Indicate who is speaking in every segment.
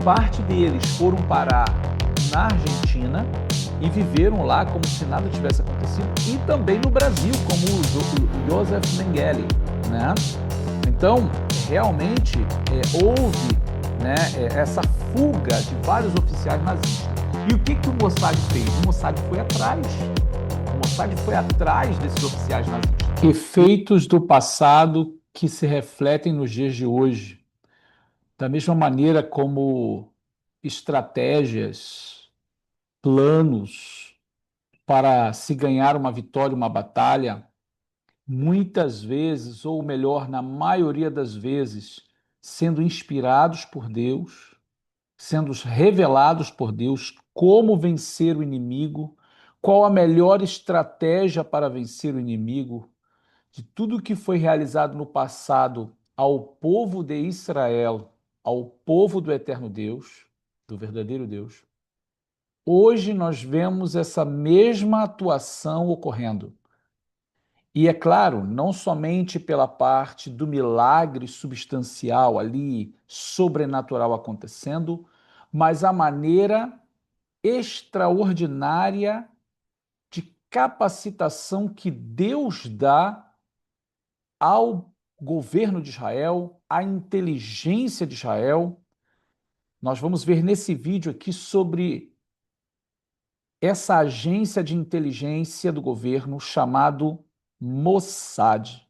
Speaker 1: Parte deles foram parar na Argentina e viveram lá como se nada tivesse acontecido, e também no Brasil, como o Joseph Mengele, né? Então, realmente, houve, né, essa fuga de vários oficiais nazistas. E o que o Mossad fez? O Mossad foi atrás. O Mossad foi atrás desses oficiais nazistas. Efeitos do passado que se refletem nos dias de hoje. Da mesma maneira como estratégias, planos para se ganhar uma vitória, uma batalha, muitas vezes, ou melhor, na maioria das vezes, sendo inspirados por Deus, sendo revelados por Deus como vencer o inimigo, qual a melhor estratégia para vencer o inimigo, de tudo que foi realizado no passado ao povo de Israel, ao povo do eterno Deus, do verdadeiro Deus. Hoje nós vemos essa mesma atuação ocorrendo. E é claro, não somente pela parte do milagre substancial ali, sobrenatural acontecendo, mas a maneira extraordinária de capacitação que Deus dá ao governo de Israel, à inteligência de Israel. Nós vamos ver nesse vídeo aqui sobre essa agência de inteligência do governo chamado Mossad.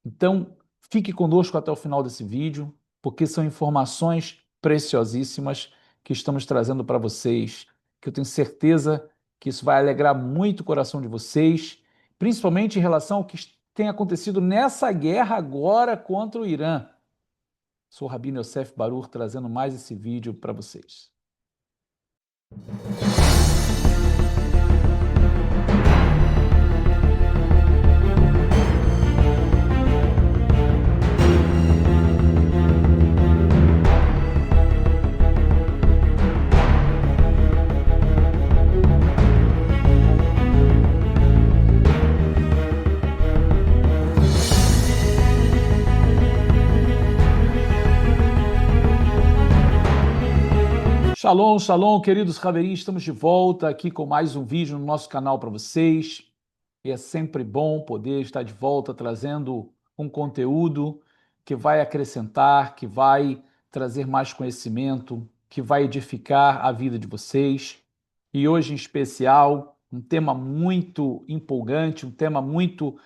Speaker 1: Então, fique conosco até o final desse vídeo, porque são informações preciosíssimas que estamos trazendo para vocês, que eu tenho certeza que isso vai alegrar muito o coração de vocês, principalmente em relação ao que tem acontecido nessa guerra agora contra o Irã. Sou o Rabino Yosef Barur, trazendo mais esse vídeo para vocês. Shalom, shalom, queridos Haverim, estamos de volta aqui com mais um vídeo no nosso canal para vocês. E é sempre bom poder estar de volta trazendo um conteúdo que vai acrescentar, que vai trazer mais conhecimento, que vai edificar a vida de vocês. E hoje, em especial, um tema muito empolgante, um tema muito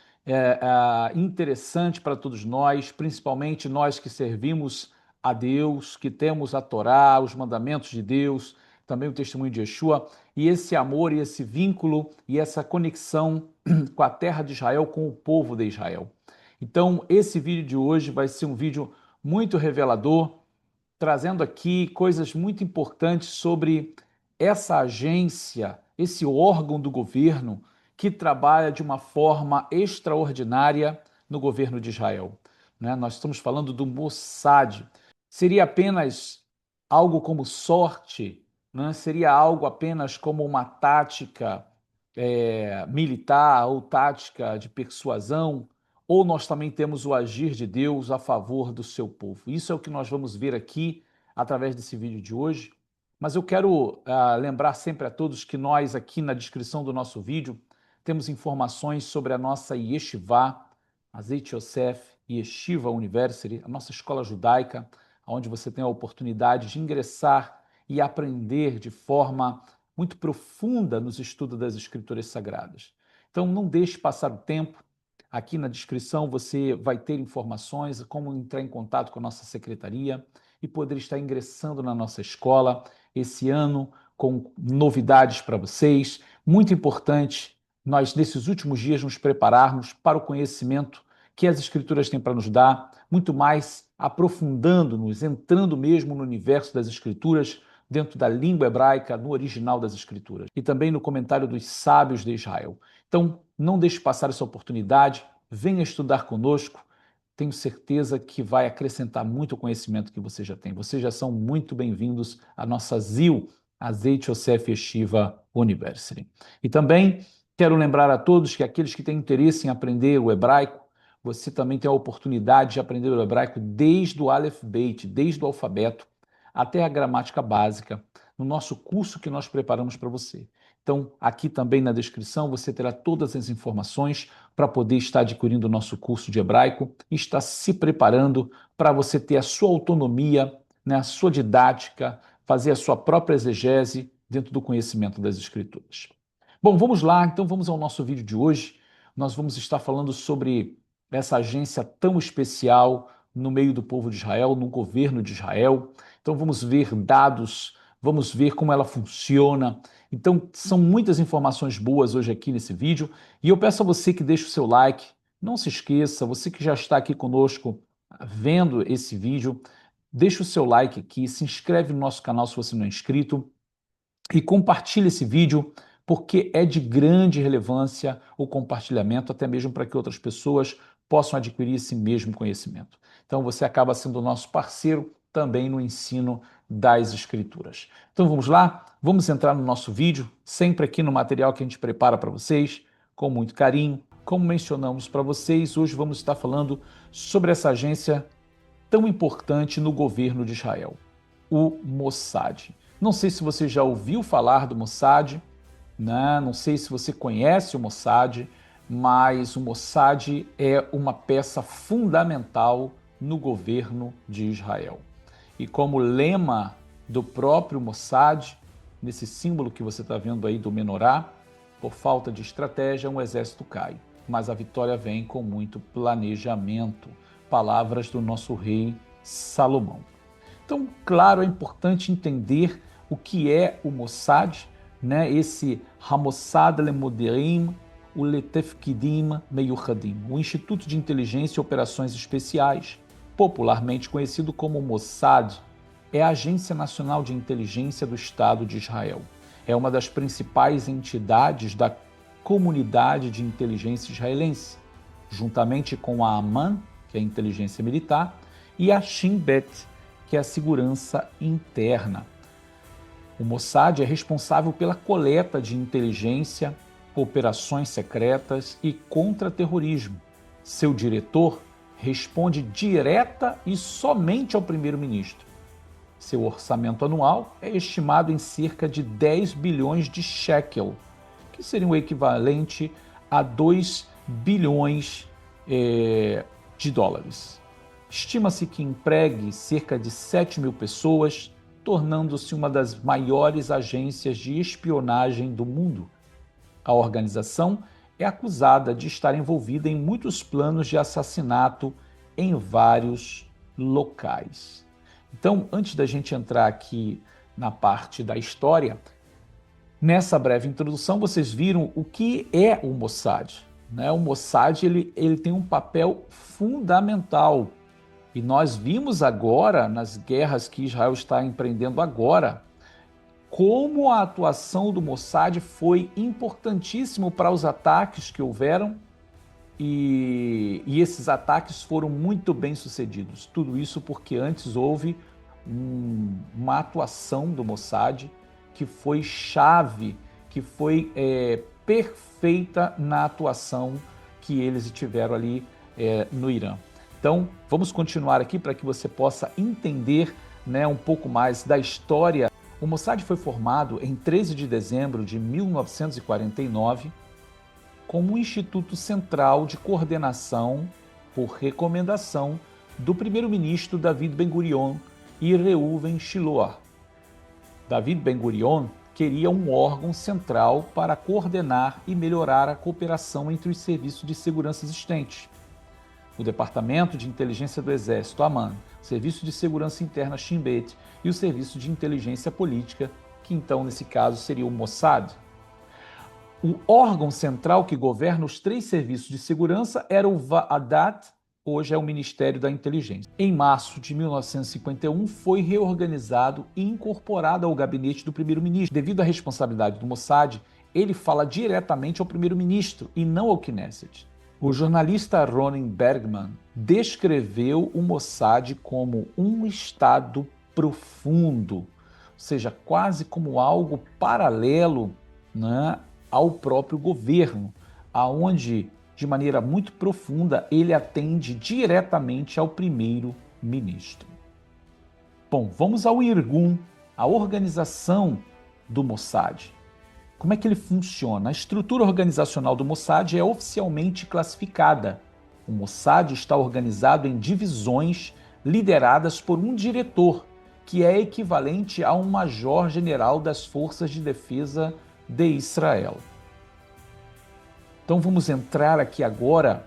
Speaker 1: interessante para todos nós, principalmente nós que servimos a Deus, que temos a Torá, os mandamentos de Deus, também o testemunho de Yeshua, e esse amor e esse vínculo e essa conexão com a terra de Israel, com o povo de Israel. Então, esse vídeo de hoje vai ser um vídeo muito revelador, trazendo aqui coisas muito importantes sobre essa agência, esse órgão do governo que trabalha de uma forma extraordinária no governo de Israel. Nós estamos falando do Mossad. Seria apenas algo como sorte? Seria algo apenas como uma tática militar ou tática de persuasão? Ou nós também temos o agir de Deus a favor do seu povo? Isso é o que nós vamos ver aqui através desse vídeo de hoje. Mas eu quero lembrar sempre a todos que nós aqui na descrição do nosso vídeo temos informações sobre a nossa Yeshivá, Azeit Yosef Yeshiva University, a nossa escola judaica, onde você tem a oportunidade de ingressar e aprender de forma muito profunda nos estudos das Escrituras Sagradas. Então, não deixe passar o tempo. Aqui na descrição você vai ter informações, como entrar em contato com a nossa secretaria e poder estar ingressando na nossa escola esse ano com novidades para vocês. Muito importante nós, nesses últimos dias, nos prepararmos para o conhecimento que as Escrituras têm para nos dar, muito mais aprofundando-nos, entrando mesmo no universo das Escrituras, dentro da língua hebraica, no original das Escrituras, e também no comentário dos sábios de Israel. Então, não deixe passar essa oportunidade, venha estudar conosco, tenho certeza que vai acrescentar muito o conhecimento que você já tem. Vocês já são muito bem-vindos à nossa ZIL, Azeit Yosef Yeshiva University. E também quero lembrar a todos que aqueles que têm interesse em aprender o hebraico, você também tem a oportunidade de aprender o hebraico desde o Aleph Beit, desde o alfabeto, até a gramática básica, no nosso curso que nós preparamos para você. Então, aqui também na descrição você terá todas as informações para poder estar adquirindo o nosso curso de hebraico e estar se preparando para você ter a sua autonomia, né, a sua didática, fazer a sua própria exegese dentro do conhecimento das Escrituras. Bom, vamos lá, então vamos ao nosso vídeo de hoje. Nós vamos estar falando sobre essa agência tão especial no meio do povo de Israel, no governo de Israel. Então vamos ver dados, vamos ver como ela funciona. Então são muitas informações boas hoje aqui nesse vídeo e eu peço a você que deixe o seu like. Não se esqueça, você que já está aqui conosco vendo esse vídeo, deixa o seu like aqui, se inscreve no nosso canal se você não é inscrito e compartilhe esse vídeo, porque é de grande relevância o compartilhamento, até mesmo para que outras pessoas possam adquirir esse mesmo conhecimento. Então você acaba sendo o nosso parceiro também no ensino das Escrituras. Então vamos lá, vamos entrar no nosso vídeo, sempre aqui no material que a gente prepara para vocês, com muito carinho. Como mencionamos para vocês, hoje vamos estar falando sobre essa agência tão importante no governo de Israel, o Mossad. Não sei se você já ouviu falar do Mossad, né? Não sei se você conhece o Mossad, mas o Mossad é uma peça fundamental no governo de Israel. E como lema do próprio Mossad, nesse símbolo que você está vendo aí do menorá, por falta de estratégia, um exército cai, mas a vitória vem com muito planejamento. Palavras do nosso rei Salomão. Então, claro, é importante entender o que é o Mossad, né? Esse Hamossad Lemoderim, o Letefkidim Meyuchadim, o Instituto de Inteligência e Operações Especiais, popularmente conhecido como Mossad, é a Agência Nacional de Inteligência do Estado de Israel. É uma das principais entidades da comunidade de inteligência israelense, juntamente com a Aman, que é a inteligência militar, e a Shin Bet, que é a segurança interna. O Mossad é responsável pela coleta de inteligência, operações secretas e contra-terrorismo. Seu diretor responde direta e somente ao primeiro-ministro. Seu orçamento anual é estimado em cerca de 10 bilhões de shekel, que seria o equivalente a 2 bilhões de dólares. Estima-se que empregue cerca de 7 mil pessoas, tornando-se uma das maiores agências de espionagem do mundo. A organização é acusada de estar envolvida em muitos planos de assassinato em vários locais. Então, antes da gente entrar aqui na parte da história, nessa breve introdução vocês viram o que é o Mossad. Né? O Mossad ele tem um papel fundamental. E nós vimos agora, nas guerras que Israel está empreendendo agora, como a atuação do Mossad foi importantíssimo para os ataques que houveram e esses ataques foram muito bem sucedidos. Tudo isso porque antes houve uma atuação do Mossad que foi chave, que foi perfeita na atuação que eles tiveram ali no Irã. Então, vamos continuar aqui para que você possa entender, né, um pouco mais da história. O Mossad foi formado em 13 de dezembro de 1949 como um instituto central de coordenação por recomendação do primeiro-ministro David Ben-Gurion e Reuven Shiloah. David Ben-Gurion queria um órgão central para coordenar e melhorar a cooperação entre os serviços de segurança existentes. O Departamento de Inteligência do Exército, Aman, o Serviço de Segurança Interna, Shin Bet, e o Serviço de Inteligência Política, que então, nesse caso, seria o Mossad. O órgão central que governa os 3 serviços de segurança era o Va'adat, hoje é o Ministério da Inteligência. Em março de 1951, foi reorganizado e incorporado ao gabinete do primeiro-ministro. Devido à responsabilidade do Mossad, ele fala diretamente ao primeiro-ministro e não ao Knesset. O jornalista Ronen Bergman descreveu o Mossad como um estado profundo, ou seja, quase como algo paralelo, né, ao próprio governo, aonde, de maneira muito profunda, ele atende diretamente ao primeiro-ministro. Bom, vamos ao Irgun, a organização do Mossad. Como é que ele funciona? A estrutura organizacional do Mossad é oficialmente classificada. O Mossad está organizado em divisões lideradas por um diretor, que é equivalente a um major-general das Forças de Defesa de Israel. Então vamos entrar aqui agora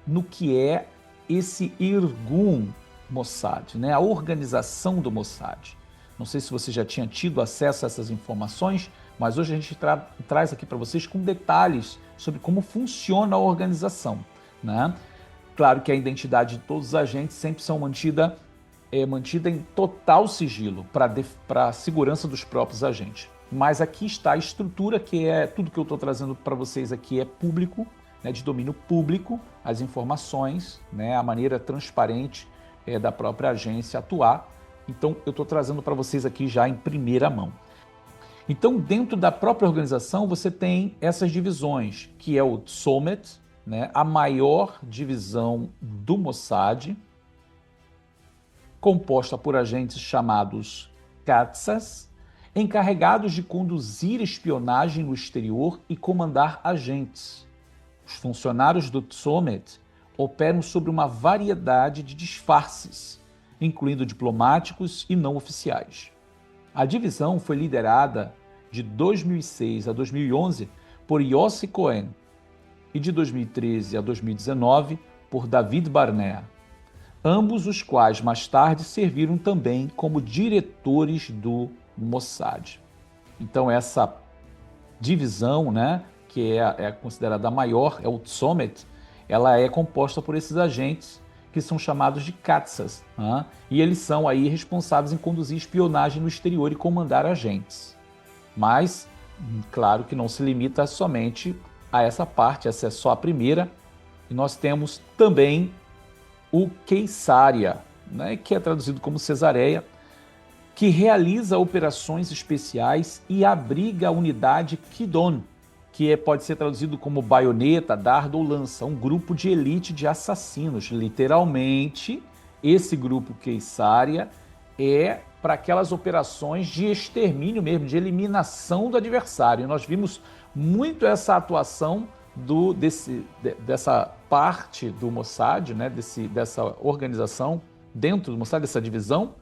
Speaker 1: no que é esse Irgun Mossad, né? A organização do Mossad. Não sei se você já tinha tido acesso a essas informações, mas hoje a gente traz aqui para vocês com detalhes sobre como funciona a organização, né? Claro que a identidade de todos os agentes sempre são mantida em total sigilo para a segurança dos próprios agentes. Mas aqui está a estrutura, que é tudo que eu estou trazendo para vocês aqui é público, né, de domínio público, as informações, né, a maneira transparente da própria agência atuar. Então, eu estou trazendo para vocês aqui já em primeira mão. Então, dentro da própria organização, você tem essas divisões, que é o Tzomet, né, a maior divisão do Mossad, composta por agentes chamados Katsas, encarregados de conduzir espionagem no exterior e comandar agentes. Os funcionários do Tzomet operam sobre uma variedade de disfarces, incluindo diplomáticos e não oficiais. A divisão foi liderada de 2006 a 2011 por Yossi Cohen e de 2013 a 2019 por David Barnea, ambos os quais mais tarde serviram também como diretores do Mossad. Então essa divisão, né, que é considerada a maior, é o Tzomet, ela é composta por esses agentes que são chamados de Katsas, né? E eles são aí responsáveis em conduzir espionagem no exterior e comandar agentes. Mas, claro que não se limita somente a essa parte, essa é só a primeira, e nós temos também o Queisária, né, que é traduzido como Cesareia, que realiza operações especiais e abriga a unidade Kidon, que pode ser traduzido como baioneta, dardo ou lança, um grupo de elite de assassinos. Literalmente, esse grupo Queisária é para aquelas operações de extermínio mesmo, de eliminação do adversário. E nós vimos muito essa atuação dessa parte do Mossad, né, dessa organização dentro do Mossad, dessa divisão,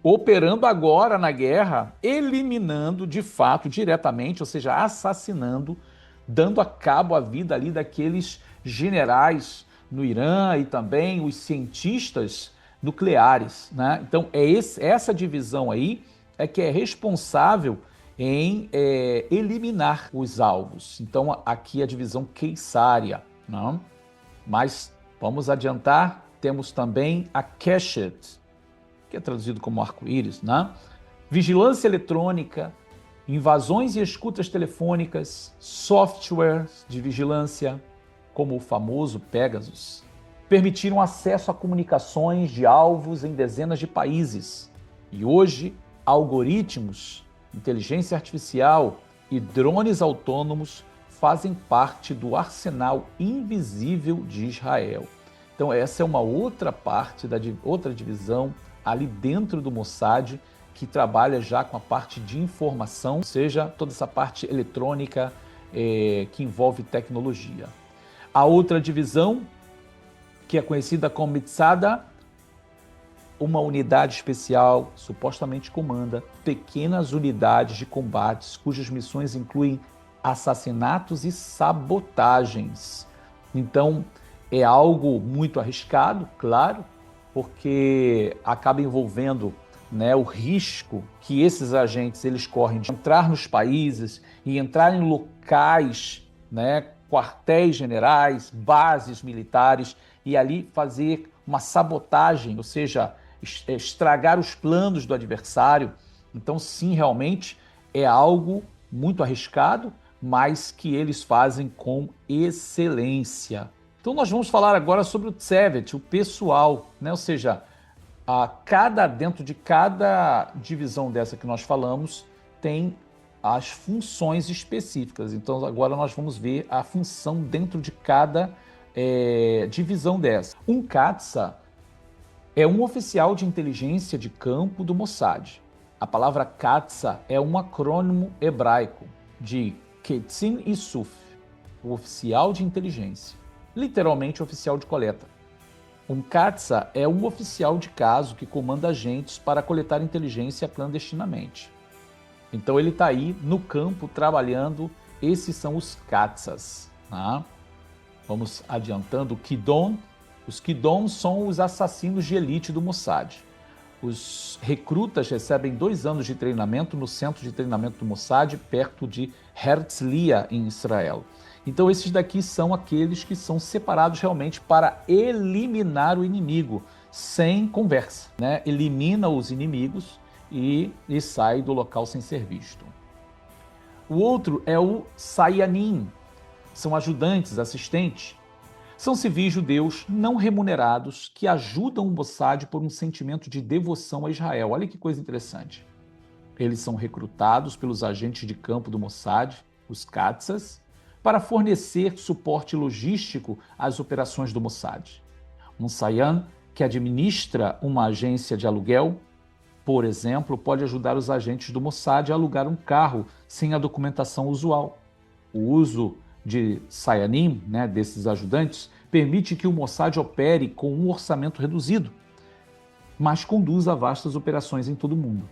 Speaker 1: operando agora na guerra, eliminando de fato, diretamente, ou seja, assassinando, dando a cabo à vida ali daqueles generais no Irã e também os cientistas nucleares, né? Então, essa divisão aí é que é responsável em eliminar os alvos. Então, aqui a divisão Queisária, não? Mas vamos adiantar, temos também a Keshet, que é traduzido como arco-íris, né? Vigilância eletrônica, invasões e escutas telefônicas, softwares de vigilância, como o famoso Pegasus, permitiram acesso a comunicações de alvos em dezenas de países. E hoje, algoritmos, inteligência artificial e drones autônomos fazem parte do arsenal invisível de Israel. Então essa é uma outra parte, outra divisão ali dentro do Mossad, que trabalha já com a parte de informação, ou seja, toda essa parte eletrônica que envolve tecnologia. A outra divisão, que é conhecida como Mitzada, uma unidade especial supostamente comanda pequenas unidades de combates cujas missões incluem assassinatos e sabotagens. Então, é algo muito arriscado, claro, porque acaba envolvendo, né, o risco que esses agentes eles correm de entrar nos países e entrar em locais, né, quartéis generais, bases militares, e ali fazer uma sabotagem, ou seja, estragar os planos do adversário. Então, sim, realmente é algo muito arriscado, mas que eles fazem com excelência. Então, nós vamos falar agora sobre o Tzevet, o pessoal, né? Ou seja, dentro de cada divisão dessa que nós falamos, tem as funções específicas. Então, agora nós vamos ver a função dentro de cada divisão dessa. Um Katsa É um oficial de inteligência de campo do Mossad. A palavra Katsa é um acrônimo hebraico de Ketzin e Suf, o oficial de inteligência, literalmente oficial de coleta. Um Katsa é um oficial de caso que comanda agentes para coletar inteligência clandestinamente. Então ele está aí no campo trabalhando, esses são os Katsas. Tá? Vamos adiantando, Kidon. Os Kidon são os assassinos de elite do Mossad. Os recrutas recebem 2 anos de treinamento no centro de treinamento do Mossad, perto de Herzliya, em Israel. Então esses daqui são aqueles que são separados realmente para eliminar o inimigo, sem conversa, né? Elimina os inimigos e sai do local sem ser visto. O outro é o Sayanim, são ajudantes, assistentes. São civis judeus não remunerados que ajudam o Mossad por um sentimento de devoção a Israel. Olha que coisa interessante. Eles são recrutados pelos agentes de campo do Mossad, os Katsas, para fornecer suporte logístico às operações do Mossad. Um Sayan, que administra uma agência de aluguel, por exemplo, pode ajudar os agentes do Mossad a alugar um carro sem a documentação usual. O uso de Sayanim, né, desses ajudantes, permite que o Mossad opere com um orçamento reduzido, mas conduza a vastas operações em todo o mundo.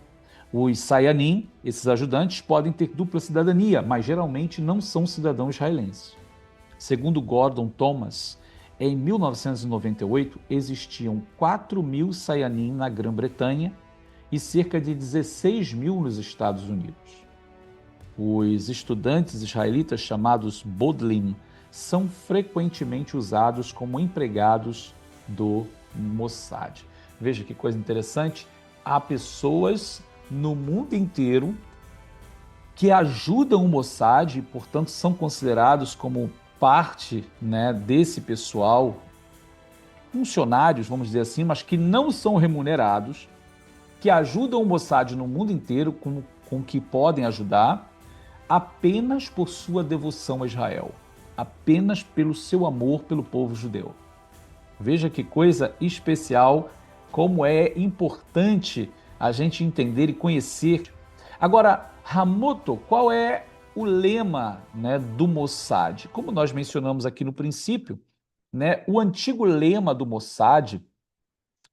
Speaker 1: Os Sayanim, esses ajudantes, podem ter dupla cidadania, mas geralmente não são cidadãos israelenses. Segundo Gordon Thomas, em 1998 existiam 4.000 Sayanim na Grã-Bretanha e cerca de 16.000 nos Estados Unidos. Os estudantes israelitas chamados Bodlim são frequentemente usados como empregados do Mossad. Veja que coisa interessante, há pessoas no mundo inteiro que ajudam o Mossad e, portanto, são considerados como parte, né, desse pessoal, funcionários, vamos dizer assim, mas que não são remunerados, que ajudam o Mossad no mundo inteiro com que podem ajudar, apenas por sua devoção a Israel, apenas pelo seu amor pelo povo judeu. Veja que coisa especial, como é importante a gente entender e conhecer. Agora, Ramoto, qual é o lema, né, do Mossad? Como nós mencionamos aqui no princípio, né, o antigo lema do Mossad,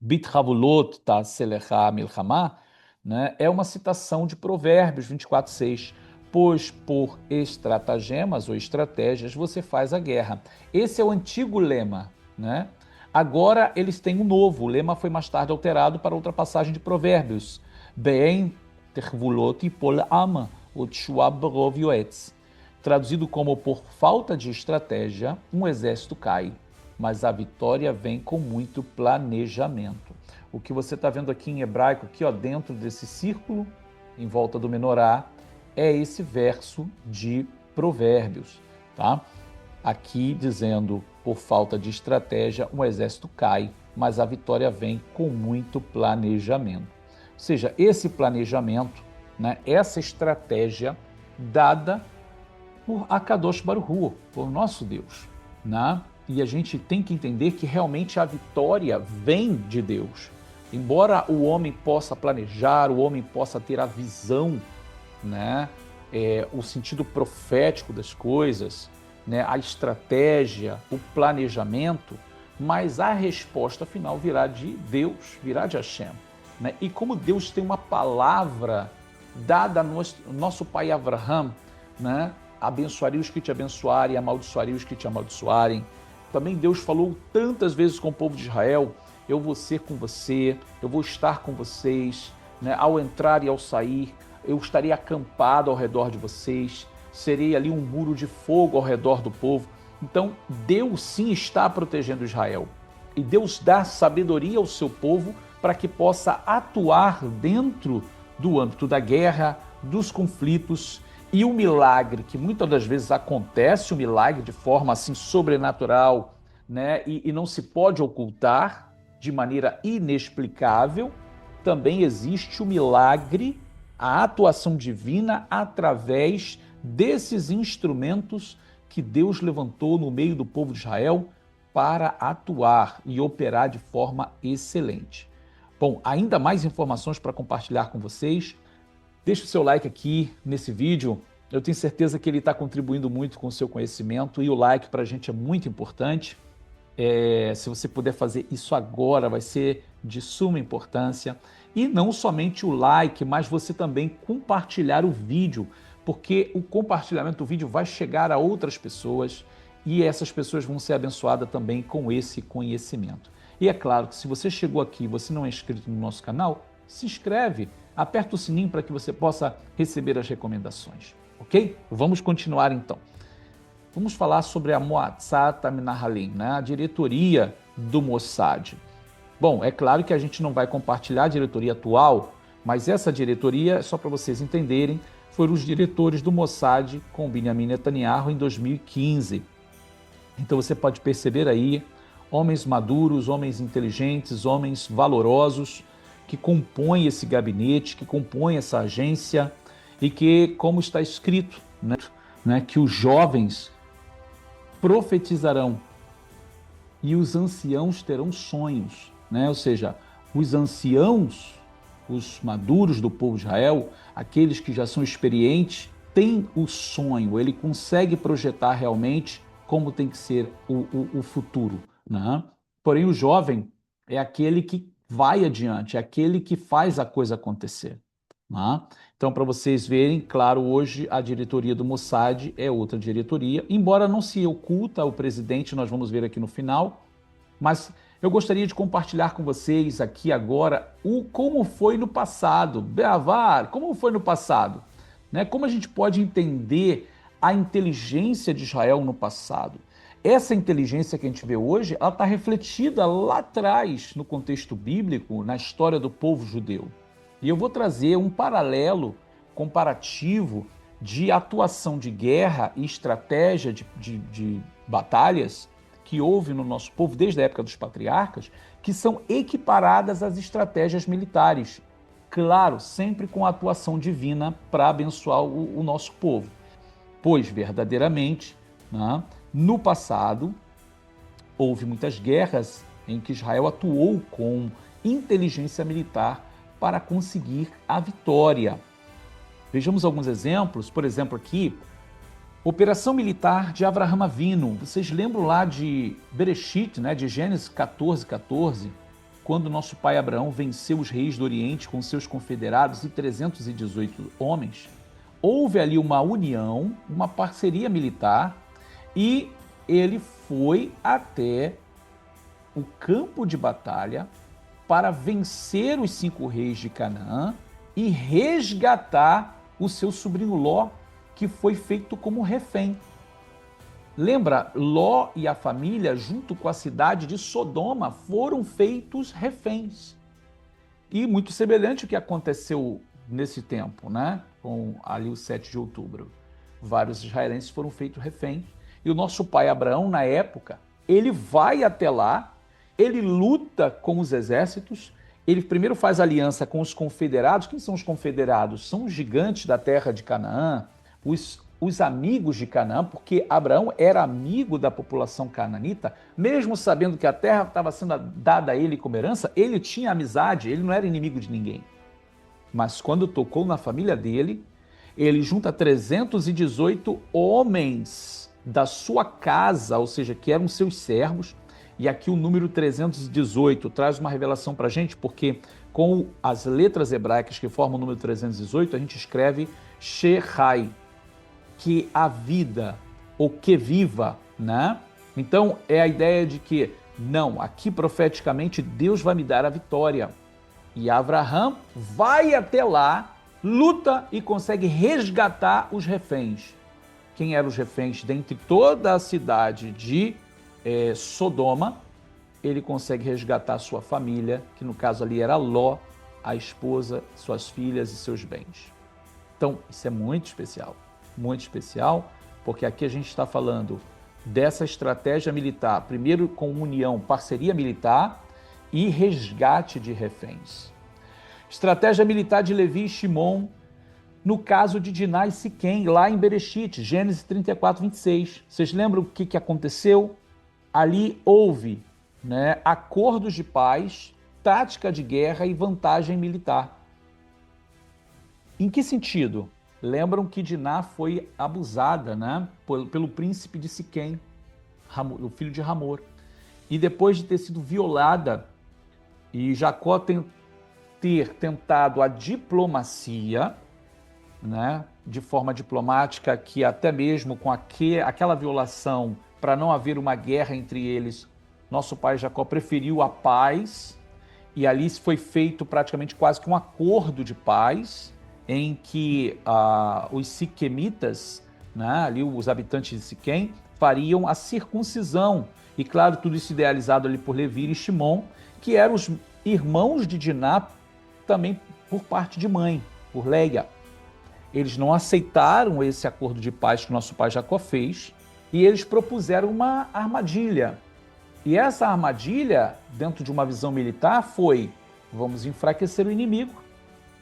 Speaker 1: Bithavulot Ta'aselecha Milchama, né, é uma citação de Provérbios 24:6. Pois por estratagemas ou estratégias você faz a guerra. Esse é o antigo lema, né? Agora eles têm um novo. O lema foi mais tarde alterado para outra passagem de Provérbios. Be'en tervulot pol ama utshua berov yoetz. Traduzido como por falta de estratégia, um exército cai, mas a vitória vem com muito planejamento. O que você está vendo aqui em hebraico, aqui, ó, dentro desse círculo, em volta do menorá, é esse verso de Provérbios, tá? Aqui dizendo, por falta de estratégia, um exército cai, mas a vitória vem com muito planejamento. Ou seja, esse planejamento, né, essa estratégia dada por Akadosh Baruch Hu, por nosso Deus, né? E a gente tem que entender que realmente a vitória vem de Deus. Embora o homem possa planejar, o homem possa ter a visão, né, o sentido profético das coisas, né, a estratégia, o planejamento, mas a resposta final virá de Deus, virá de Hashem. Né? E como Deus tem uma palavra dada ao nosso pai Abraham, né, abençoaria os que te abençoarem, amaldiçoaria os que te amaldiçoarem. Também Deus falou tantas vezes com o povo de Israel, eu vou ser com você, eu vou estar com vocês, né, ao entrar e ao sair, eu estarei acampado ao redor de vocês, serei ali um muro de fogo ao redor do povo. Então, Deus sim está protegendo Israel. E Deus dá sabedoria ao seu povo para que possa atuar dentro do âmbito da guerra, dos conflitos. E o milagre, que muitas das vezes acontece, o milagre de forma assim sobrenatural, né, e não se pode ocultar de maneira inexplicável, também existe o milagre, a atuação divina através desses instrumentos que Deus levantou no meio do povo de Israel para atuar e operar de forma excelente. Bom, ainda mais informações para compartilhar com vocês. Deixe o seu like aqui nesse vídeo. Eu tenho certeza que ele está contribuindo muito com o seu conhecimento e o like para a gente é muito importante. Se você puder fazer isso agora, vai ser de suma importância. E não somente o like, mas você também compartilhar o vídeo, porque o compartilhamento do vídeo vai chegar a outras pessoas e essas pessoas vão ser abençoadas também com esse conhecimento. E é claro que se você chegou aqui e você não é inscrito no nosso canal, se inscreve, aperta o sininho para que você possa receber as recomendações, ok? Vamos continuar então. Vamos falar sobre a Moatzat Minahalim, né? A diretoria do Mossad. Bom, é claro que a gente não vai compartilhar a diretoria atual, mas essa diretoria, só para vocês entenderem, foram os diretores do Mossad com Benjamin Netanyahu em 2015. Então você pode perceber aí homens maduros, homens inteligentes, homens valorosos que compõem esse gabinete, que compõem essa agência e que, como está escrito, né, que os jovens profetizarão e os anciãos terão sonhos, né? Ou seja, os anciãos, os maduros do povo de Israel, aqueles que já são experientes, têm o sonho, ele consegue projetar realmente como tem que ser o futuro, né? Porém, o jovem é aquele que vai adiante, é aquele que faz a coisa acontecer, né? Então, para vocês verem, claro, hoje a diretoria do Mossad é outra diretoria, embora não se oculta o presidente, nós vamos ver aqui no final, mas eu gostaria de compartilhar com vocês aqui agora como foi no passado. Beavar, como foi no passado? Né? Como a gente pode entender a inteligência de Israel no passado? Essa inteligência que a gente vê hoje, ela está refletida lá atrás, no contexto bíblico, na história do povo judeu. E eu vou trazer um paralelo comparativo de atuação de guerra e estratégia de batalhas que houve no nosso povo desde a época dos patriarcas, que são equiparadas às estratégias militares. Claro, sempre com a atuação divina para abençoar o nosso povo. Pois, verdadeiramente, né, no passado, houve muitas guerras em que Israel atuou com inteligência militar para conseguir a vitória. Vejamos alguns exemplos. Por exemplo, aqui, operação militar de Avraham Avinu. Vocês lembram lá de Bereshit, né, de Gênesis 14, quando nosso pai Abraão venceu os reis do Oriente com seus confederados e 318 homens? Houve ali uma união, uma parceria militar, e ele foi até o campo de batalha para vencer os 5 reis de Canaã e resgatar o seu sobrinho Ló, que foi feito como refém. Lembra, Ló e a família, junto com a cidade de Sodoma, foram feitos reféns. E muito semelhante ao que aconteceu nesse tempo, né? Com ali o 7 de outubro. Vários israelenses foram feitos reféns. E o nosso pai Abraão, na época, ele vai até lá, ele luta com os exércitos, ele primeiro faz aliança com os confederados. Quem são os confederados? São os gigantes da terra de Canaã, os amigos de Canaã, porque Abraão era amigo da população cananita, mesmo sabendo que a terra estava sendo dada a ele como herança, ele tinha amizade, ele não era inimigo de ninguém. Mas quando tocou na família dele, ele junta 318 homens da sua casa, ou seja, que eram seus servos, e aqui o número 318 traz uma revelação para a gente, porque com as letras hebraicas que formam o número 318, a gente escreve Shehai, que a vida, ou que viva, né? Então é a ideia de que, não, aqui profeticamente Deus vai me dar a vitória. E Avraham vai até lá, luta e consegue resgatar os reféns. Quem eram os reféns? Dentre toda a cidade de Sodoma, ele consegue resgatar sua família, que no caso ali era Ló, a esposa, suas filhas e seus bens. Então, isso é muito especial, porque aqui a gente está falando dessa estratégia militar, primeiro com união, parceria militar e resgate de reféns. Estratégia militar de Levi e Shimon, no caso de Diná e Siquém, lá em Bereshit, Gênesis 34, 26. Vocês lembram o que aconteceu? ali houve, né, acordos de paz, tática de guerra e vantagem militar. Em que sentido? Lembram que Diná foi abusada, né, pelo príncipe de Siquém, o filho de Hamor. E depois de ter sido violada, e Jacó ter tentado a diplomacia, né, de forma diplomática, que até mesmo com aquela violação, para não haver uma guerra entre eles, nosso pai Jacó preferiu a paz, e ali foi feito praticamente quase que um acordo de paz, em que os siquemitas, né, ali os habitantes de Siquém, fariam a circuncisão. E claro, tudo isso idealizado ali por Levi e Shimon, que eram os irmãos de Diná, também por parte de mãe, por Leia. Eles não aceitaram esse acordo de paz que nosso pai Jacó fez, e eles propuseram uma armadilha. E essa armadilha, dentro de uma visão militar, foi: vamos enfraquecer o inimigo.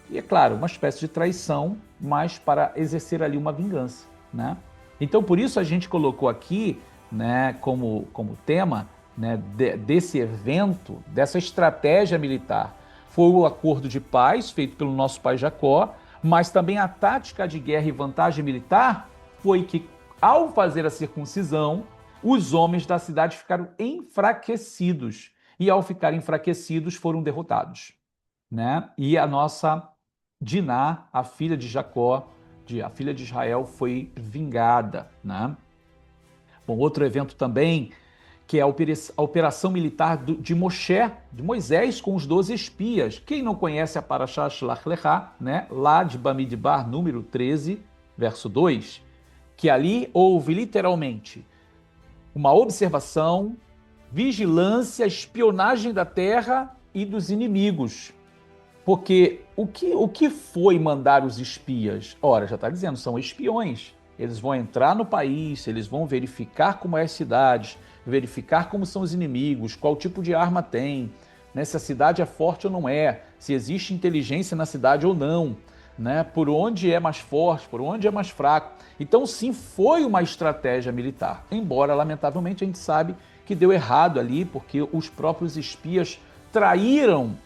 Speaker 1: E é claro, uma espécie de traição, mas para exercer ali uma vingança, né? Então, por isso a gente colocou aqui, né, como tema, né, desse evento, dessa estratégia militar. Foi o acordo de paz feito pelo nosso pai Jacó, mas também a tática de guerra e vantagem militar foi que, ao fazer a circuncisão, os homens da cidade ficaram enfraquecidos. E ao ficarem enfraquecidos, foram derrotados, né? E a nossa Diná, a filha de Jacó, a filha de Israel, foi vingada, né? Bom, outro evento também, que é a operação militar de Moisés com os 12 espias. Quem não conhece a Parashá Shlach Lecha, né? Lá de Bamidbar, número 13, verso 2, que ali houve literalmente uma observação, vigilância, espionagem da terra e dos inimigos. Porque o que foi mandar os espias? Ora, já está dizendo, são espiões. Eles vão entrar no país, eles vão verificar como é as cidades, verificar como são os inimigos, qual tipo de arma tem, né, se a cidade é forte ou não é, se existe inteligência na cidade ou não, né, por onde é mais forte, por onde é mais fraco. Então, sim, foi uma estratégia militar, embora, lamentavelmente, a gente sabe que deu errado ali, porque os próprios espias traíram,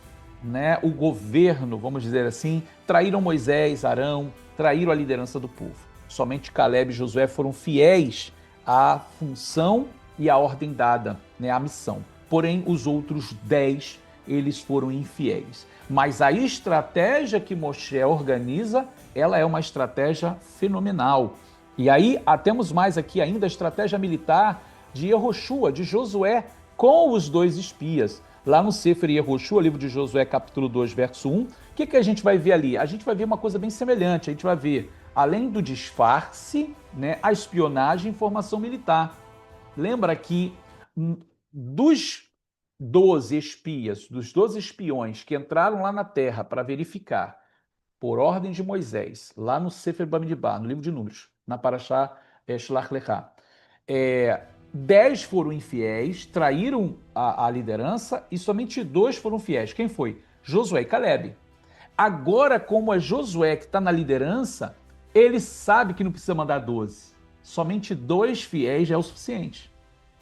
Speaker 1: né, o governo, vamos dizer assim, traíram Moisés, Arão, traíram a liderança do povo. Somente Caleb e Josué foram fiéis à função e à ordem dada, né, à missão. Porém, os outros 10, eles foram infiéis. Mas a estratégia que Moshe organiza, ela é uma estratégia fenomenal. E aí, temos mais aqui ainda a estratégia militar de Yehoshua, de Josué, com os 2 espias. Lá no Sefer Yehoshua, livro de Josué, capítulo 2, verso 1, o que a gente vai ver ali? A gente vai ver uma coisa bem semelhante. A gente vai ver, além do disfarce, né, a espionagem e informação militar. Lembra que dos 12 espias, dos 12 espiões que entraram lá na terra para verificar, por ordem de Moisés, lá no Sefer Bamidbar, no livro de Números, na Parashá Shlach Lecha, 10 foram infiéis, traíram a liderança, e somente 2 foram fiéis. Quem foi? Josué e Caleb. Agora, como é Josué que está na liderança, ele sabe que não precisa mandar 12. Somente 2 fiéis já é o suficiente.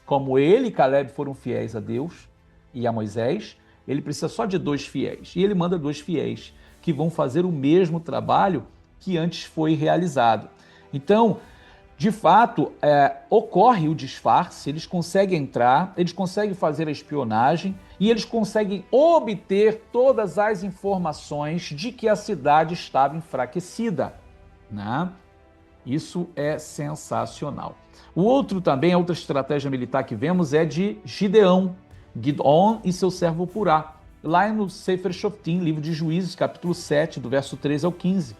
Speaker 1: Como ele e Caleb foram fiéis a Deus e a Moisés, ele precisa só de 2 fiéis. E ele manda 2 fiéis, que vão fazer o mesmo trabalho que antes foi realizado. Então, de fato, ocorre o disfarce, eles conseguem entrar, eles conseguem fazer a espionagem e eles conseguem obter todas as informações de que a cidade estava enfraquecida, né? Isso é sensacional. O outro também, a outra estratégia militar que vemos é de Gideão e seu servo Purá, lá no Sefer Shoftim, livro de Juízes, capítulo 7, do verso 13 ao 15,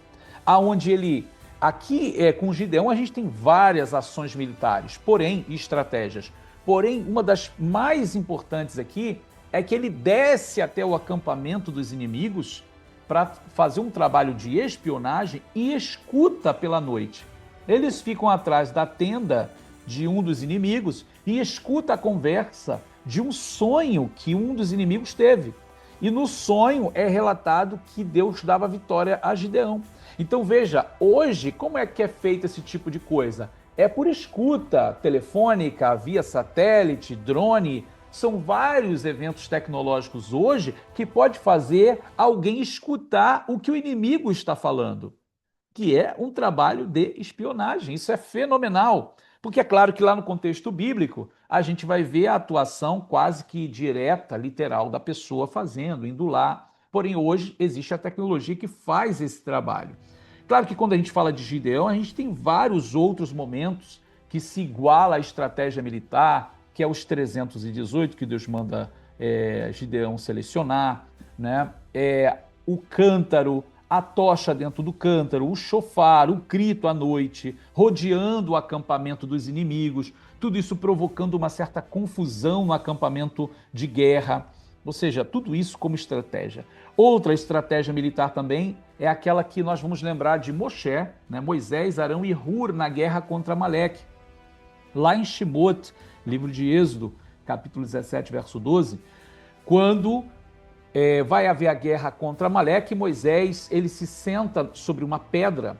Speaker 1: aonde ele... Aqui, com Gideão, a gente tem várias ações militares, porém, e estratégias. Porém, uma das mais importantes aqui é que ele desce até o acampamento dos inimigos para fazer um trabalho de espionagem e escuta pela noite. Eles ficam atrás da tenda de um dos inimigos e escuta a conversa de um sonho que um dos inimigos teve. E no sonho é relatado que Deus dava vitória a Gideão. Então veja, hoje, como é que é feito esse tipo de coisa? é por escuta telefônica, via satélite, drone. São vários eventos tecnológicos hoje que pode fazer alguém escutar o que o inimigo está falando, que é um trabalho de espionagem. Isso é fenomenal, porque é claro que lá no contexto bíblico a gente vai ver a atuação quase que direta, literal, da pessoa fazendo, indo lá. Porém, hoje existe a tecnologia que faz esse trabalho. Claro que quando a gente fala de Gideão, a gente tem vários outros momentos que se iguala à estratégia militar, que é os 318 que Deus manda Gideão selecionar, né? O cântaro, a tocha dentro do cântaro, o chofar, o grito à noite, rodeando o acampamento dos inimigos, tudo isso provocando uma certa confusão no acampamento de guerra. Ou seja, tudo isso como estratégia. Outra estratégia militar também é aquela que nós vamos lembrar de Moshe, né? Moisés, Arão e Hur na guerra contra Amaleque. Lá em Shemot, livro de Êxodo, capítulo 17, verso 12, quando vai haver a guerra contra Amaleque, Moisés ele se senta sobre uma pedra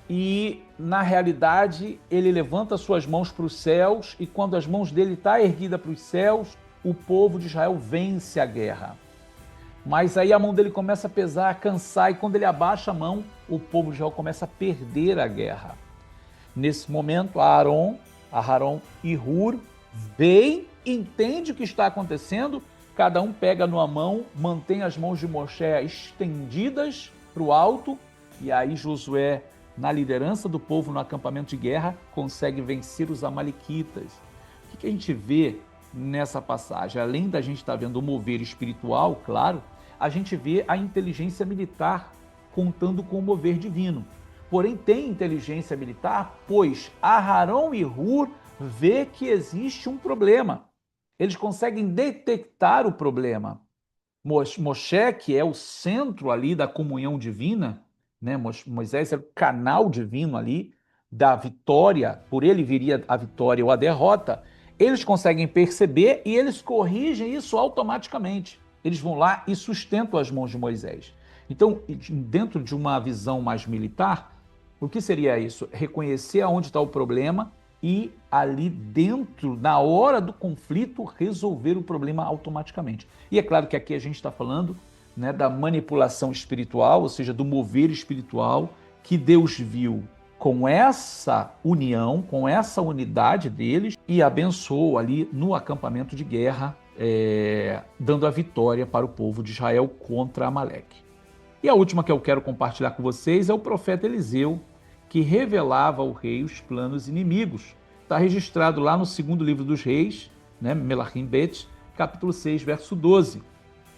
Speaker 1: e, na realidade, ele levanta suas mãos para os céus e quando as mãos dele estão erguidas para os céus, o povo de Israel vence a guerra. Mas aí a mão dele começa a pesar, a cansar, e quando ele abaixa a mão, o povo de Israel começa a perder a guerra. Nesse momento, Aharon e Hur veem, entende o que está acontecendo, cada um pega numa mão, mantém as mãos de Moshe estendidas para o alto, e aí Josué, na liderança do povo no acampamento de guerra, consegue vencer os amalequitas. O que a gente vê nessa passagem? Além da gente estar vendo o mover espiritual, claro, a gente vê a inteligência militar contando com o mover divino. Porém, tem inteligência militar, pois Aharon e Hur vê que existe um problema. Eles conseguem detectar o problema. Moshe, que é o centro ali da comunhão divina, né? Moisés era o canal divino ali da vitória, por ele viria a vitória ou a derrota. Eles conseguem perceber e eles corrigem isso automaticamente. Eles vão lá e sustentam as mãos de Moisés. Então, dentro de uma visão mais militar, o que seria isso? Reconhecer aonde está o problema e ali dentro, na hora do conflito, resolver o problema automaticamente. E é claro que aqui a gente está falando, né, da manipulação espiritual, ou seja, do mover espiritual que Deus viu com essa união, com essa unidade deles e abençoou ali no acampamento de guerra, dando a vitória para o povo de Israel contra Amaleque. E a última que eu quero compartilhar com vocês é o profeta Eliseu, que revelava ao rei os planos inimigos. Está registrado lá no segundo livro dos reis, né, Melachim Bet, capítulo 6, verso 12.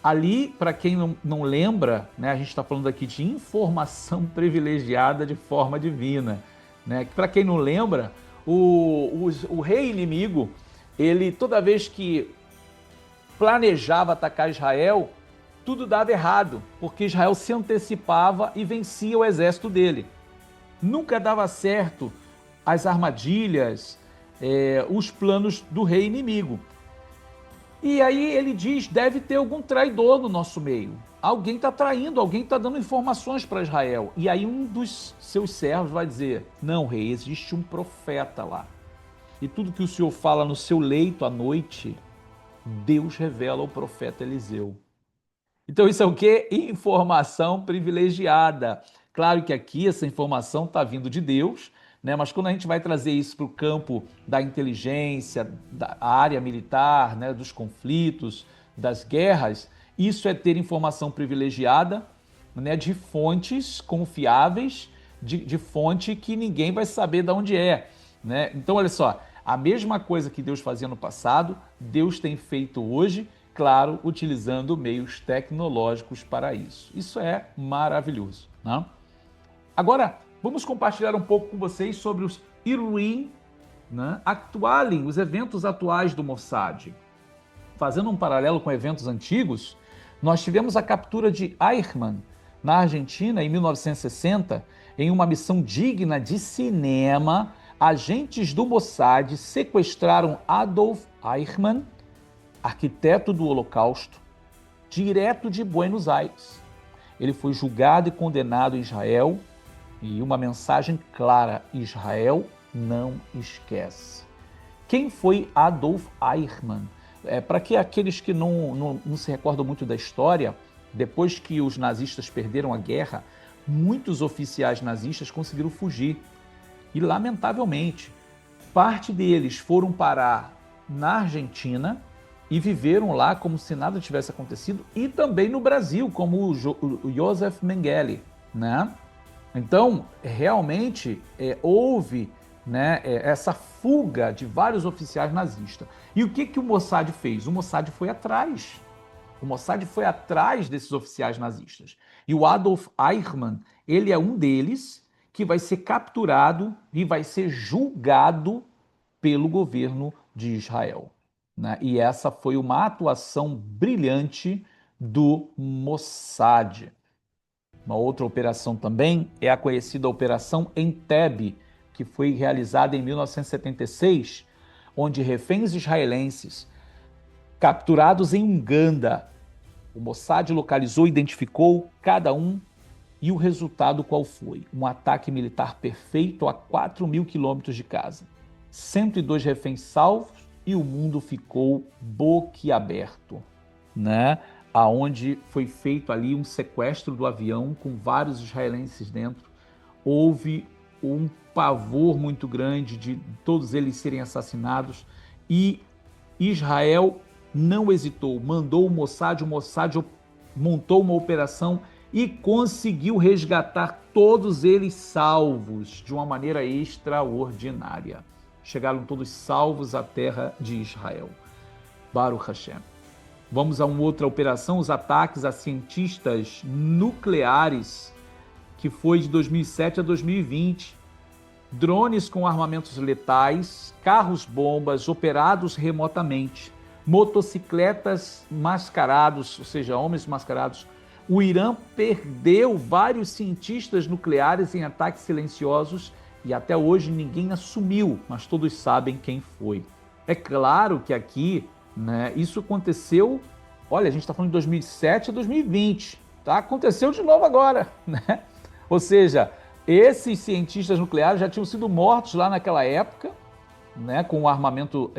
Speaker 1: Ali, para quem não lembra, né, a gente está falando aqui de informação privilegiada de forma divina. Né? Para quem não lembra, o rei inimigo, ele toda vez que planejava atacar Israel, tudo dava errado, porque Israel se antecipava e vencia o exército dele. Nunca dava certo as armadilhas, os planos do rei inimigo. E aí ele diz, deve ter algum traidor no nosso meio. Alguém está traindo, alguém está dando informações para Israel. E aí um dos seus servos vai dizer, não, rei, existe um profeta lá. E tudo que o Senhor fala no seu leito à noite, Deus revela ao profeta Eliseu. Então isso é o quê? Informação privilegiada. Claro que aqui essa informação está vindo de Deus, né? Mas quando a gente vai trazer isso para o campo da inteligência, da área militar, né? Dos conflitos, das guerras, isso é ter informação privilegiada, né? De fontes confiáveis, de fonte que ninguém vai saber de onde é. Né? Então, olha só, a mesma coisa que Deus fazia no passado, Deus tem feito hoje, claro, utilizando meios tecnológicos para isso. Isso é maravilhoso. Né? Agora, vamos compartilhar um pouco com vocês sobre os Iruim, né? Os eventos atuais do Mossad. Fazendo um paralelo com eventos antigos, nós tivemos a captura de Eichmann, na Argentina, em 1960, em uma missão digna de cinema. Agentes do Mossad sequestraram Adolf Eichmann, arquiteto do Holocausto, direto de Buenos Aires. Ele foi julgado e condenado em Israel, e uma mensagem clara: Israel não esquece. Quem foi Adolf Eichmann? Para que aqueles que não se recordam muito da história, depois que os nazistas perderam a guerra, muitos oficiais nazistas conseguiram fugir. E, lamentavelmente, parte deles foram parar na Argentina e viveram lá como se nada tivesse acontecido, e também no Brasil, como o Josef Mengele, né? Então, realmente, houve, né, essa fuga de vários oficiais nazistas. E o que o Mossad fez? O Mossad foi atrás. O Mossad foi atrás desses oficiais nazistas. E o Adolf Eichmann, ele é um deles que vai ser capturado e vai ser julgado pelo governo de Israel, né? E essa foi uma atuação brilhante do Mossad. Uma outra operação também é a conhecida Operação Entebbe, que foi realizada em 1976, onde reféns israelenses capturados em Uganda, o Mossad localizou e identificou cada um, e o resultado qual foi? Um ataque militar perfeito a 4.000 quilômetros de casa. 102 reféns salvos e o mundo ficou boquiaberto, né? Aonde foi feito ali um sequestro do avião com vários israelenses dentro. Houve um pavor muito grande de todos eles serem assassinados, e Israel não hesitou, mandou o Mossad montou uma operação e conseguiu resgatar todos eles salvos de uma maneira extraordinária. Chegaram todos salvos à terra de Israel. Baruch Hashem. Vamos a uma outra operação, os ataques a cientistas nucleares, que foi de 2007 a 2020. Drones com armamentos letais, carros-bombas operados remotamente, motocicletas mascarados, ou seja, homens mascarados. O Irã perdeu vários cientistas nucleares em ataques silenciosos e até hoje ninguém assumiu, mas todos sabem quem foi. É claro que aqui, né, isso aconteceu, olha, a gente está falando de 2007 a 2020, tá? Aconteceu de novo agora, né? Ou seja, esses cientistas nucleares já tinham sido mortos lá naquela época, né, com o armamento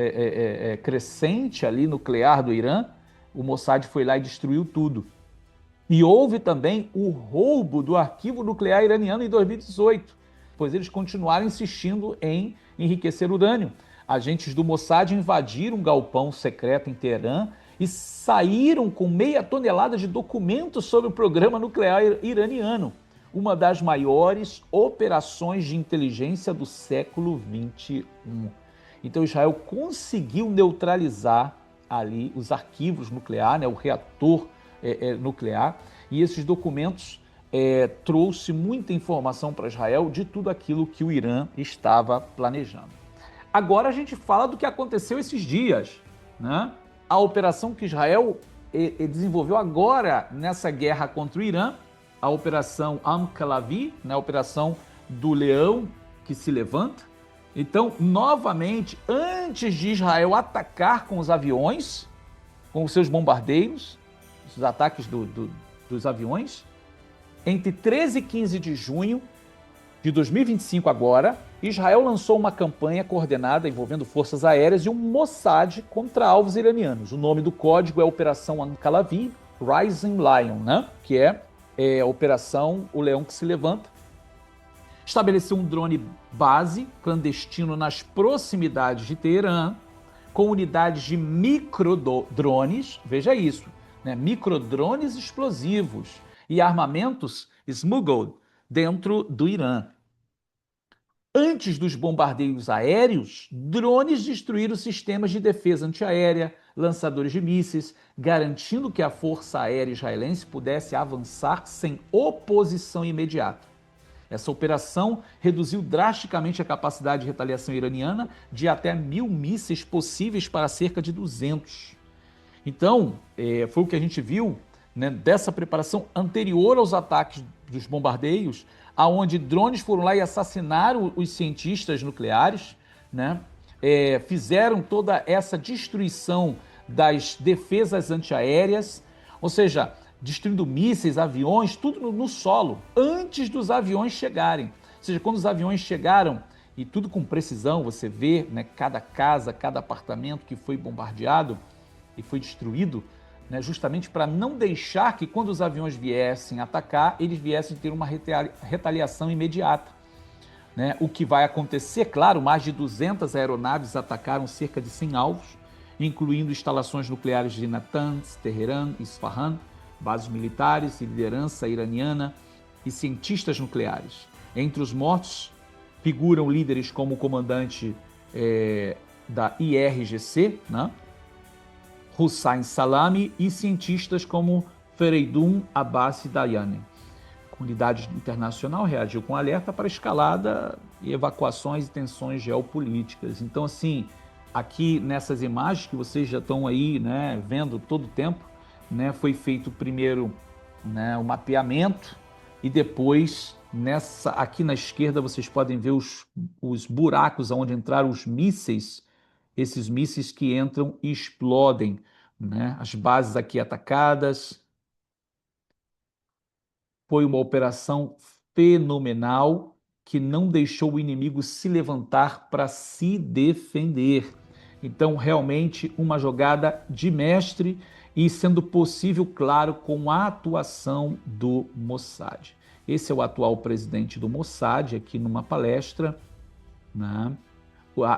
Speaker 1: crescente ali nuclear do Irã. O Mossad foi lá e destruiu tudo. E houve também o roubo do arquivo nuclear iraniano em 2018, pois eles continuaram insistindo em enriquecer urânio. Agentes do Mossad invadiram um galpão secreto em Teherã e saíram com 0,5 tonelada de documentos sobre o programa nuclear iraniano, uma das maiores operações de inteligência do século XXI. Então Israel conseguiu neutralizar ali os arquivos nucleares, né, o reator nuclear, e esses documentos trouxe muita informação para Israel de tudo aquilo que o Irã estava planejando. Agora a gente fala do que aconteceu esses dias, né? A operação que Israel desenvolveu agora nessa guerra contra o Irã, a Operação Am-Kalavi, né? A Operação do Leão que se levanta. Então, novamente, antes de Israel atacar com os aviões, com os seus bombardeiros, os ataques dos aviões, entre 13 e 15 de junho de 2025 agora, Israel lançou uma campanha coordenada envolvendo forças aéreas e um Mossad contra alvos iranianos. O nome do código é Operação Am-Kalavi Rising Lion, né? Que é a Operação O Leão que se Levanta. Estabeleceu um drone base clandestino nas proximidades de Teherã, com unidades de microdrones, veja isso, né? Microdrones explosivos e armamentos smuggled dentro do Irã. Antes dos bombardeios aéreos, drones destruíram sistemas de defesa antiaérea, lançadores de mísseis, garantindo que a força aérea israelense pudesse avançar sem oposição imediata. Essa operação reduziu drasticamente a capacidade de retaliação iraniana de até 1.000 mísseis possíveis para cerca de 200. Então, foi o que a gente viu, né, dessa preparação anterior aos ataques dos bombardeios, aonde drones foram lá e assassinaram os cientistas nucleares, né? Fizeram toda essa destruição das defesas antiaéreas, ou seja, destruindo mísseis, aviões, tudo no solo, antes dos aviões chegarem. Ou seja, quando os aviões chegaram e tudo com precisão, você vê, né, cada casa, cada apartamento que foi bombardeado e foi destruído, né, justamente para não deixar que quando os aviões viessem atacar, eles viessem ter uma retaliação imediata. Né? O que vai acontecer, claro, mais de 200 aeronaves atacaram cerca de 100 alvos, incluindo instalações nucleares de Natanz, Teherã e Isfahan, bases militares e liderança iraniana e cientistas nucleares. Entre os mortos figuram líderes como o comandante da IRGC, né? Hussein Salami, e cientistas como Fereydun Abbasi Dayane. A comunidade internacional reagiu com alerta para escalada e evacuações e tensões geopolíticas. Então, assim, aqui nessas imagens que vocês já estão aí, né, vendo todo o tempo, né, foi feito primeiro, né, o mapeamento e depois aqui na esquerda vocês podem ver os buracos onde entraram os mísseis, esses mísseis que entram e explodem, né, as bases aqui atacadas. Foi uma operação fenomenal que não deixou o inimigo se levantar para se defender. Então, realmente, uma jogada de mestre e sendo possível, claro, com a atuação do Mossad. Esse é o atual presidente do Mossad, aqui numa palestra, né?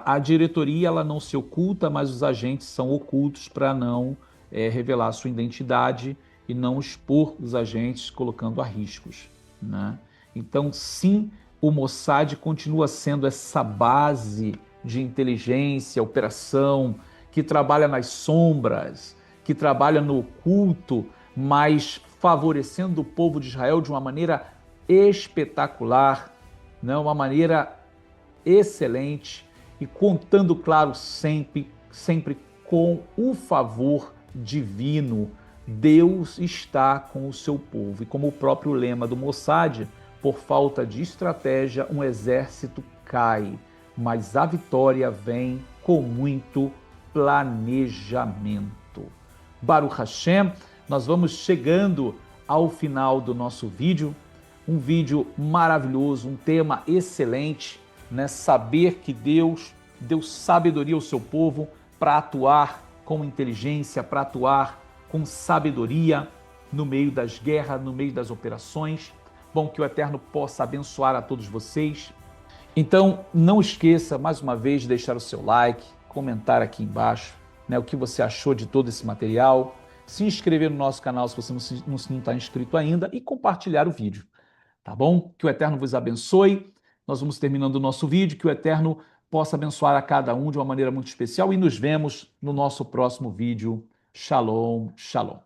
Speaker 1: A diretoria ela não se oculta, mas os agentes são ocultos para não revelar sua identidade e não expor os agentes colocando a riscos, né? Então, sim, o Mossad continua sendo essa base de inteligência, operação, que trabalha nas sombras, que trabalha no oculto, mas favorecendo o povo de Israel de uma maneira espetacular, né? Uma maneira excelente e contando, claro, sempre com o favor divino. Deus está com o seu povo. E como o próprio lema do Mossad, por falta de estratégia, um exército cai, mas a vitória vem com muito planejamento. Baruch Hashem, nós vamos chegando ao final do nosso vídeo. Um vídeo maravilhoso, um tema excelente, né? Saber que Deus deu sabedoria ao seu povo para atuar com inteligência, para atuar com sabedoria no meio das guerras, no meio das operações. Bom, que o Eterno possa abençoar a todos vocês. Então, não esqueça, mais uma vez, de deixar o seu like, comentar aqui embaixo, né, o que você achou de todo esse material, se inscrever no nosso canal se você não está inscrito ainda e compartilhar o vídeo. Tá bom? Que o Eterno vos abençoe. Nós vamos terminando o nosso vídeo, que o Eterno possa abençoar a cada um de uma maneira muito especial e nos vemos no nosso próximo vídeo. Shalom, shalom.